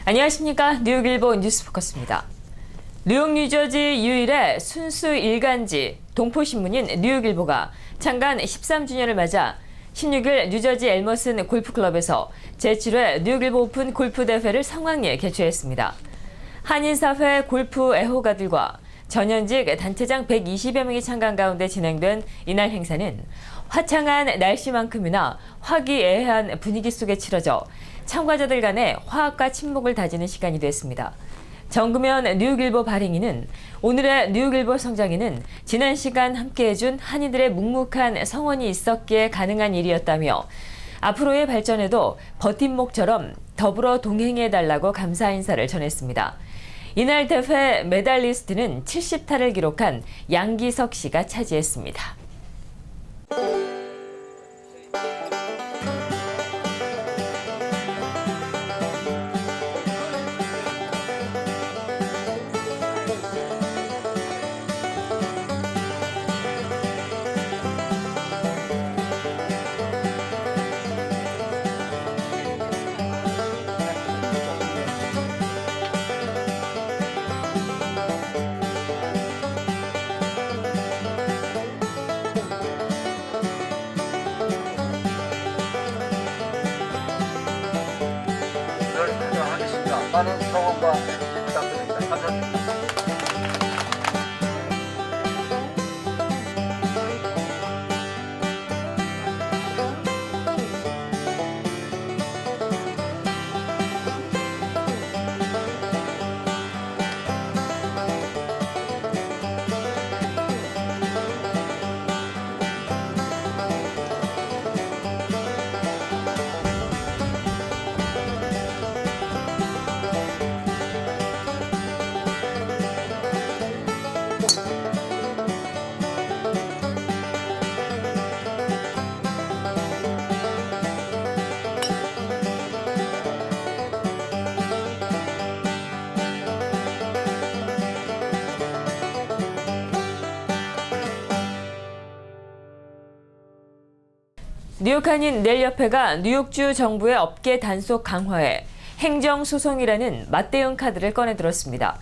안녕하십니까. 뉴욕일보 뉴스포커스입니다. 뉴욕 뉴저지 유일의 순수 일간지 동포신문인 뉴욕일보가 창간 13주년을 맞아 16일 뉴저지 엘머슨 골프클럽에서 제7회 뉴욕일보 오픈 골프 대회를 성황리에 개최했습니다. 한인사회 골프 애호가들과 전현직 단체장 120여 명이 참가한 가운데 진행된 이날 행사는 화창한 날씨만큼이나 화기애애한 분위기 속에 치러져 참가자들 간의 화합과 친목을 다지는 시간이 됐습니다. 정금현 뉴욕일보 발행인은 오늘의 뉴욕일보 성장에는 지난 시간 함께해준 한인들의 묵묵한 성원이 있었기에 가능한 일이었다며 앞으로의 발전에도 버팀목처럼 더불어 동행해달라고 감사 인사를 전했습니다. 이날 대회 메달리스트는 70타를 기록한 양기석 씨가 차지했습니다. 많은 성원과 부탁드립니다. 감사합니다. 뉴욕 한인 넬협회가 뉴욕주 정부의 업계 단속 강화에 행정소송이라는 맞대응 카드를 꺼내들었습니다.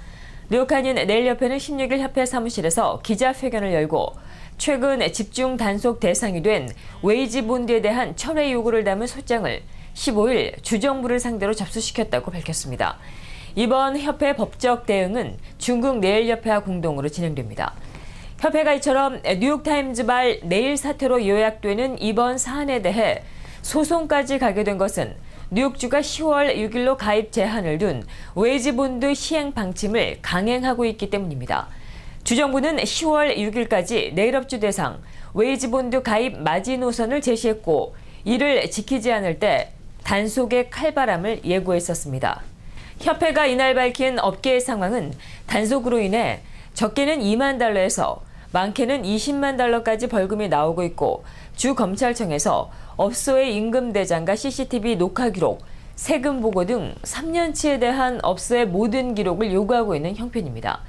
뉴욕 한인 넬협회는 16일 협회 사무실에서 기자회견을 열고 최근 집중 단속 대상이 된 웨이지 본드에 대한 철회 요구를 담은 소장을 15일 주정부를 상대로 접수시켰다고 밝혔습니다. 이번 협회 법적 대응은 중국 넬협회와 공동으로 진행됩니다. 협회가 이처럼 뉴욕타임즈발 내일 사태로 요약되는 이번 사안에 대해 소송까지 가게 된 것은 뉴욕주가 10월 6일로 가입 제한을 둔 웨이지 본드 시행 방침을 강행하고 있기 때문입니다. 주정부는 10월 6일까지 내일업주 대상 웨이지 본드 가입 마지노선을 제시했고 이를 지키지 않을 때 단속의 칼바람을 예고했었습니다. 협회가 이날 밝힌 업계의 상황은 단속으로 인해 적게는 $20,000에서 많게는 $200,000까지 벌금이 나오고 있고 주 검찰청에서 업소의 임금 대장과 CCTV 녹화 기록, 세금 보고 등 3년치에 대한 업소의 모든 기록을 요구하고 있는 형편입니다.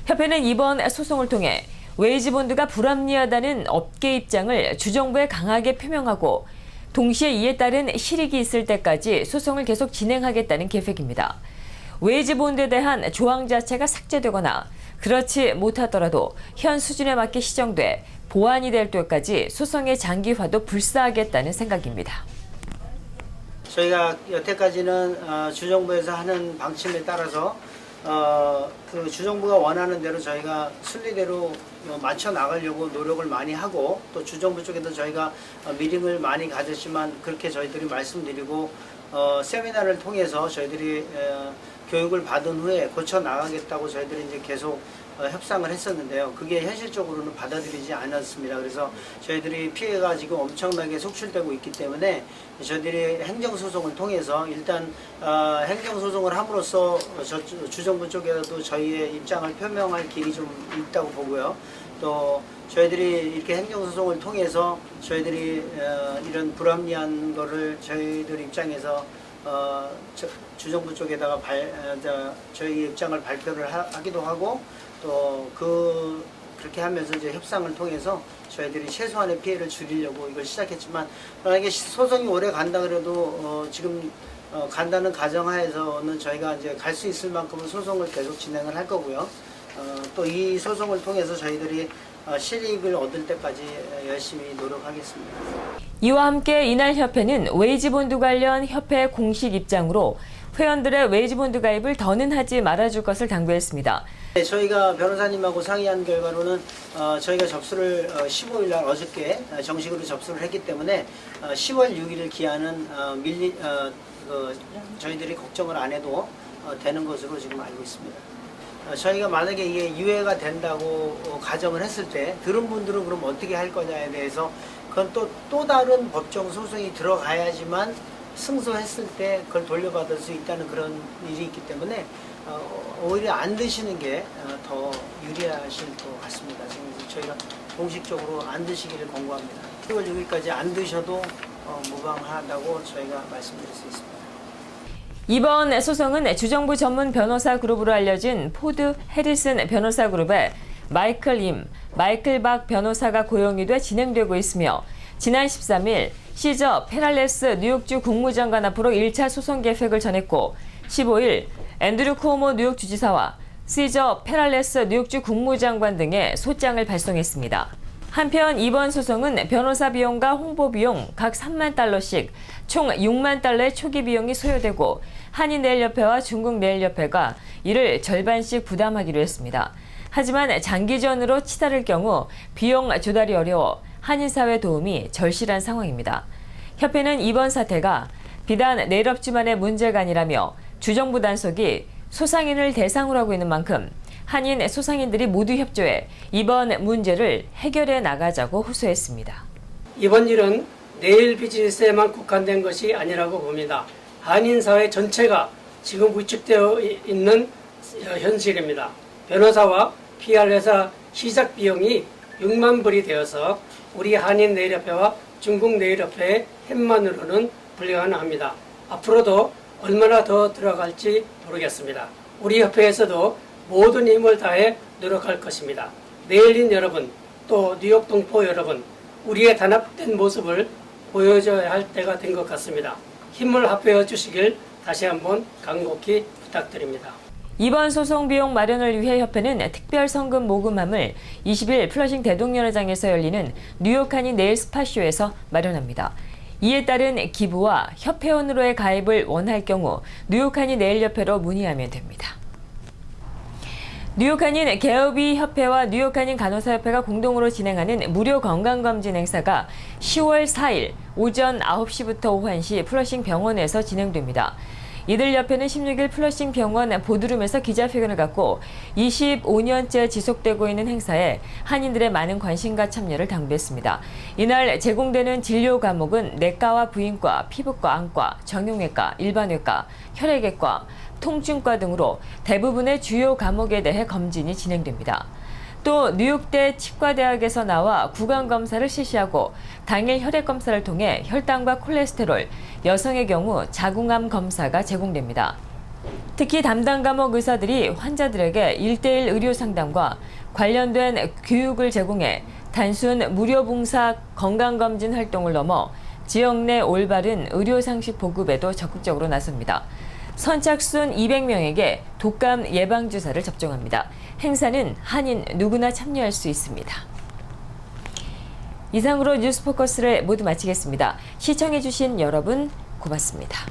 협회는 이번 소송을 통해 웨이지 본드가 불합리하다는 업계 입장을 주정부에 강하게 표명하고 동시에 이에 따른 실익이 있을 때까지 소송을 계속 진행하겠다는 계획입니다. 웨이지 본드에 대한 조항 자체가 삭제되거나 그렇지 못하더라도 현 수준에 맞게 시정돼 보완이 될 때까지 소송의 장기화도 불사하겠다는 생각입니다. 저희가 여태까지는 주정부에서 하는 방침에 따라서 그 주정부가 원하는 대로 저희가 순리대로 맞춰 나가려고 노력을 많이 하고 또 주정부 쪽에도 저희가 미팅을 많이 가졌지만 그렇게 저희들이 말씀드리고 세미나를 통해서 저희들이 교육을 받은 후에 고쳐 나가겠다고 저희들이 이제 계속 협상을 했었는데요. 그게 현실적으로는 받아들이지 않았습니다. 그래서 저희들이 피해가 지금 엄청나게 속출되고 있기 때문에 저희들이 행정소송을 통해서 일단 행정소송을 함으로써 주정부 쪽에도 저희의 입장을 표명할 길이 좀 있다고 보고요. 또 저희들이 이렇게 행정소송을 통해서 저희들이 이런 불합리한 거를 저희들 입장에서 주정부 쪽에다가 저희 입장을 발표를 하기도 하고 또 그렇게 하면서 이제 협상을 통해서 저희들이 최소한의 피해를 줄이려고 이걸 시작했지만 만약에 소송이 오래 간다 그래도 지금 간다는 가정하에서는 저희가 이제 갈 수 있을 만큼은 소송을 계속 진행을 할 거고요. 또 이 소송을 통해서 저희들이 실익을 얻을 때까지 열심히 노력하겠습니다. 이와 함께 이날 협회는 웨이지본드 관련 협회 공식 입장으로 회원들의 웨이지본드 가입을 더는 하지 말아줄 것을 당부했습니다. 네, 저희가 변호사님하고 상의한 결과로는 저희가 접수를 15일 날 어저께 정식으로 접수를 했기 때문에 10월 6일을 기한은 저희들이 걱정을 안 해도 되는 것으로 지금 알고 있습니다. 저희가 만약에 이게 유예가 된다고 가정을 했을 때 들은 분들은 그럼 어떻게 할 거냐에 대해서 그건 또 다른 법정 소송이 들어가야지만 승소했을 때 그걸 돌려받을 수 있다는 그런 일이 있기 때문에 오히려 안 드시는 게 더 유리하실 것 같습니다. 지금 저희가 공식적으로 안 드시기를 권고합니다. 10월 6일까지 안 드셔도 무방하다고 저희가 말씀드릴 수 있습니다. 이번 소송은 주정부 전문 변호사 그룹으로 알려진 포드 해리슨 변호사 그룹의 마이클 박 변호사가 고용이 돼 진행되고 있으며 지난 13일 시저 페랄레스 뉴욕주 국무장관 앞으로 1차 소송 계획을 전했고 15일 앤드류 쿠오모 뉴욕 주지사와 시저 페랄레스 뉴욕주 국무장관 등의 소장을 발송했습니다. 한편 이번 소송은 변호사 비용과 홍보 비용 각 3만 달러씩 총 6만 달러의 초기 비용이 소요되고 한인네일협회와 중국네일협회가 이를 절반씩 부담하기로 했습니다. 하지만 장기전으로 치달을 경우 비용 조달이 어려워 한인사회 도움이 절실한 상황입니다. 협회는 이번 사태가 비단 네일업주만의 문제가 아니라며 주정부 단속이 소상인을 대상으로 하고 있는 만큼 한인 소상인들이 모두 협조해 이번 문제를 해결해 나가자고 호소했습니다. 이번 일은 네일 비즈니스에만 국한된 것이 아니라고 봅니다. 한인 사회 전체가 지금 위축되어 있는 현실입니다. 변호사와 PR 회사 시작 비용이 6만 불이 되어서 우리 한인 네일협회와 중국 네일협회의 힘만으로는 불가능합니다. 앞으로도 얼마나 더 들어갈지 모르겠습니다. 우리 협회에서도 모든 힘을 다해 노력할 것입니다. 네일인 여러분, 또 뉴욕 동포 여러분, 우리의 단합된 모습을 보여줘야 할 때가 된 것 같습니다. 힘을 합해어 주시길 다시 한번 간곡히 부탁드립니다. 이번 소송 비용 마련을 위해 협회는 특별 성금 모금함을 20일 플러싱 대동연회장에서 열리는 뉴욕 한인 네일 스파쇼에서 마련합니다. 이에 따른 기부와 협회원으로의 가입을 원할 경우 뉴욕 한인 네일협회로 문의하면 됩니다. 뉴욕 한인 개업이 협회와 뉴욕 한인 간호사협회가 공동으로 진행하는 무료 건강검진 행사가 10월 4일 오전 9시부터 오후 1시 플러싱 병원에서 진행됩니다. 이들 협회는 16일 플러싱 병원 보드룸에서 기자회견을 갖고 25년째 지속되고 있는 행사에 한인들의 많은 관심과 참여를 당부했습니다. 이날 제공되는 진료 과목은 내과와 부인과, 피부과, 안과, 정형외과, 일반외과, 혈액외과, 통증과 등으로 대부분의 주요 과목에 대해 검진이 진행됩니다. 또 뉴욕대 치과대학에서 나와 구강검사를 실시하고 당일 혈액검사를 통해 혈당과 콜레스테롤, 여성의 경우 자궁암 검사가 제공됩니다. 특히 담당 과목 의사들이 환자들에게 1:1 의료 상담과 관련된 교육을 제공해 단순 무료 봉사 건강검진 활동을 넘어 지역 내 올바른 의료 상식 보급에도 적극적으로 나섭니다. 선착순 200명에게 독감 예방주사를 접종합니다. 행사는 한인 누구나 참여할 수 있습니다. 이상으로 뉴스포커스를 모두 마치겠습니다. 시청해주신 여러분 고맙습니다.